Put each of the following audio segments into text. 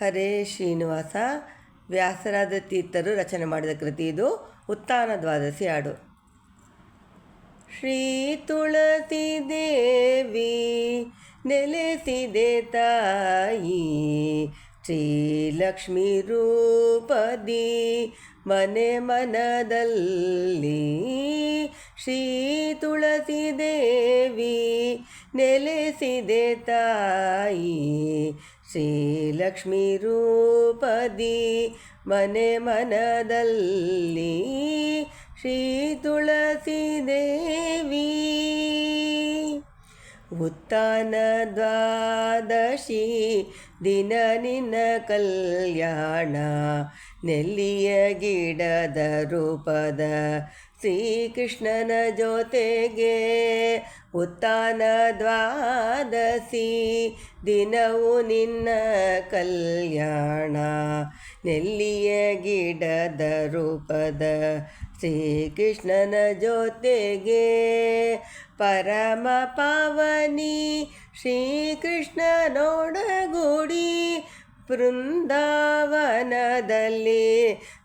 ಹರೇ ಶ್ರೀನಿವಾಸ. ವ್ಯಾಸರಾದ ತೀರ್ಥರು ರಚನೆ ಮಾಡಿದ ಕೃತಿ ಇದು. ಉತ್ಥಾನ ದ್ವಾದಶಿ ಹಾಡು. ಶ್ರೀ ತುಳಸಿ ದೇವಿ ನೆಲೆಸಿದೆ ತಾಯಿ, ಶ್ರೀಲಕ್ಷ್ಮೀ ರೂಪದಿ ಮನೆ ಮನದಲ್ಲಿ. ಶ್ರೀ ತುಳಸಿ ದೇವಿ ನೆಲೆಸಿದೆ ತಾಯಿ, ಶ್ರೀಲಕ್ಷ್ಮೀ ರೂಪದಿ ಮನೆ ಮನದಲ್ಲಿ. ಶ್ರೀ ತುಳಸಿ ದೇವಿ ಉತ್ಥಾನ ದ್ವಾದಶಿ ದಿನ ನಿನ್ನ ಕಲ್ಯಾಣ, ನೆಲ್ಲಿಯ ಗಿಡದ ರೂಪದ ಶ್ರೀಕೃಷ್ಣನ ಜೊತೆಗೆ. ಉತ್ಥಾನ ದ್ವಾದಶಿ ದಿನವು ನಿನ್ನ ಕಲ್ಯಾಣ, ನೆಲ್ಲಿಯ ಗಿಡದ ರೂಪದ ಶ್ರೀಕೃಷ್ಣನ ಜೊತೆಗೆ. ಪರಮ ಪಾವನಿ ಶ್ರೀಕೃಷ್ಣನೊಡಗೂಡಿ ಬೃಂದಾವನದಲ್ಲಿ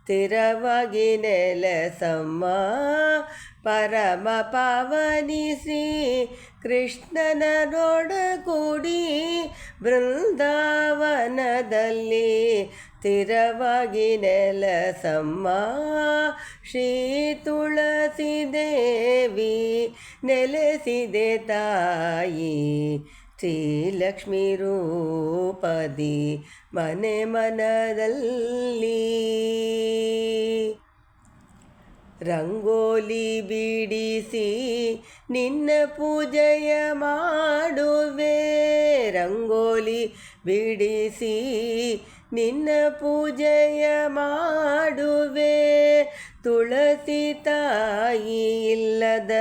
ಸ್ಥಿರವಾಗಿ ನೆಲೆಸಮ್ಮ. ಪರಮ ಪಾವನಿ ಶ್ರೀ ಕೃಷ್ಣನೊಡಗೂಡಿ ಬೃಂದಾವನದಲ್ಲಿ ಸ್ಥಿರವಾಗಿ ನೆಲೆಸಮ್ಮ. ಶ್ರೀ ತುಳಸಿ ದೇವಿ ನೆಲೆಸಿದೆ ತಾಯಿ, ಶ್ರೀಲಕ್ಷ್ಮೀ ರೂಪದಿ ಮನೆ ಮನದಲ್ಲಿ. ರಂಗೋಲಿ ಬಿಡಿಸಿ ನಿನ್ನ ಪೂಜೆಯ ಮಾಡುವೆ, ರಂಗೋಲಿ ಬಿಡಿಸಿ ನಿನ್ನ ಪೂಜೆಯ ಮಾಡುವೆ. ತುಳಸಿ ತಾಯಿ ಇಲ್ಲದ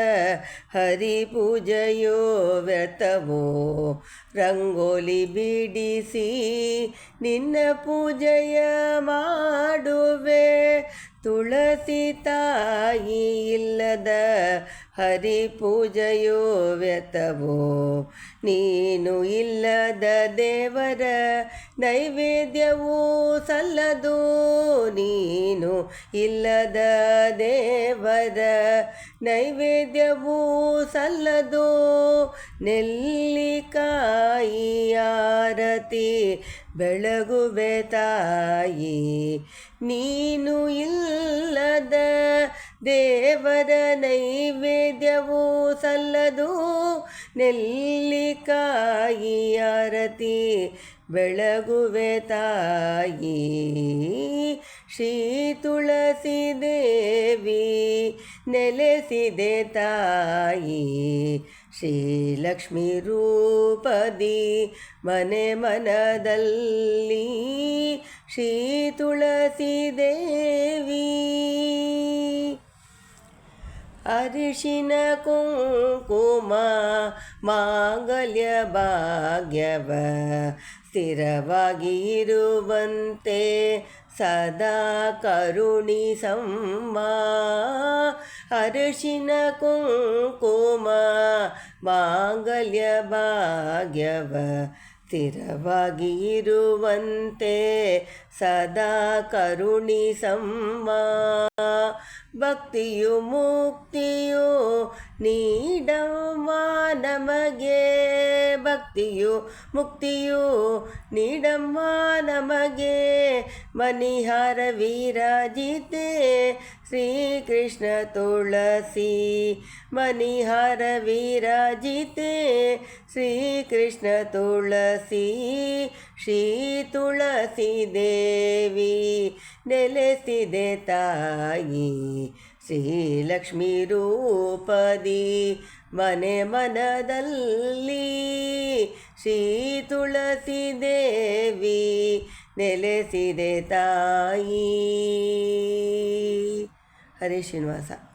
ಹರಿ ಪೂಜೆಯೋ ವ್ಯರ್ಥವೋ, ರಂಗೋಲಿ ಬಿಡಿಸಿ ನಿನ್ನ ಪೂಜೆಯ ಮಾಡುವೆ. ತುಳಸಿ ತಾಯಿ ಇಲ್ಲದ ಹರಿ ಪೂಜೆಯೋ ವ್ಯರ್ಥವೋ, ನೀನು ಇಲ್ಲದ ದೇವರ ನೈವೇದ್ಯವೂ ಸಲ್ಲದು. ನೀನು ಇಲ್ಲದ ದೇವರ ನೈವೇದ್ಯವೂ ಸಲ್ಲದು. ನೆಲ್ಲಿಕಾಯಿ ಆರತಿ ಬೆಳಗುವೆ ತಾಯಿ, ನೀನು ಇಲ್ಲದ ದೇವರ ನೈವೇದ್ಯವೂ ಸಲ್ಲದು. ನೆಲ್ಲಿಕಾಯಿ ಆರತಿ ಬೆಳಗುವೆ ತಾಯಿ, ಶ್ರೀ ತುಳಸಿ ದೇವಿ ನೆಲೆಸಿದೆ ತಾಯಿ, ಶ್ರೀಲಕ್ಷ್ಮೀ ರೂಪದಿ ಮನೆ ಮನದಲ್ಲಿ. ಶ್ರೀ ತುಳಸಿ ದೇವಿ ಅರಿಶಿನ ಕುಂಕುಮ ಮಾಂಗಲ್ಯ ಭಾಗ್ಯವ ಸ್ಥಿರವಾಗಿ ಇರುವಂತೆ ಸದಾ ಕರುಣಿಸಮ್ಮ. ಅರಿಶಿನ ಕುಂಕುಮ ಮಾಂಗಲ್ಯ ಭಾಗ್ಯವ ಸ್ಥಿರವಾಗಿ ಇರುವಂತೆ ಸದಾ ಕರುಣಿಸಮ್ಮ. ಭಕ್ತಿಯು ಮುಕ್ತಿಯು ನೀಡಮ್ಮ ನಮಗೆ, ಭಕ್ತಿಯು ಮುಕ್ತಿಯು ನೀಡಮ್ಮ ನಮಗೆ. ಮಣಿಹಾರ ವಿರಾಜಿತೆ ಶ್ರೀಕೃಷ್ಣ ತುಳಸಿ, ಮಣಿಹಾರ ವಿರಾಜಿತೆ ಶ್ರೀಕೃಷ್ಣ ತುಳಸಿ. ಶ್ರೀ ತುಳಸಿ ದೇವಿ ನೆಲೆಸಿದೆ ತಾಯಿ, ಶ್ರೀಲಕ್ಷ್ಮೀ ರೂಪದಿ ಮನೆ ಮನದಲ್ಲಿ. ಶ್ರೀ ತುಳಸಿ ದೇವಿ ನೆಲೆಸಿದೆ ತಾಯಿ. ಹರೇ ಶ್ರೀನಿವಾಸ.